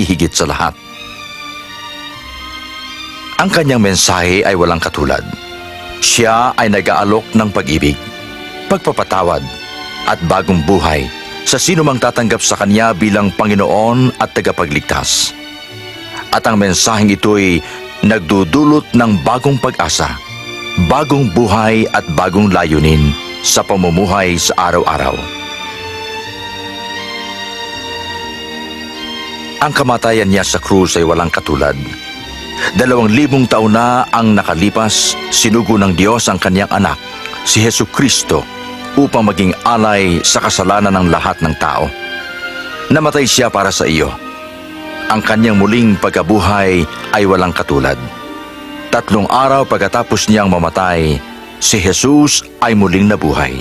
hihigit sa lahat. Ang kanyang mensahe ay walang katulad. Siya ay nag-aalok ng pag-ibig, pagpapatawad, at bagong buhay sa sino mang tatanggap sa kanya bilang Panginoon at tagapagligtas. At ang mensaheng ito'y nagdudulot ng bagong pag-asa, bagong buhay at bagong layunin sa pamumuhay sa araw-araw. Ang kamatayan niya sa krus ay walang katulad. 2,000 taon na ang nakalipas, sinugo ng Diyos ang kanyang anak, si Jesucristo, upang maging alay sa kasalanan ng lahat ng tao. Namatay siya para sa iyo. Ang kanyang muling pagkabuhay ay walang katulad. 3 araw pagkatapos niyang mamatay, si Jesus ay muling nabuhay.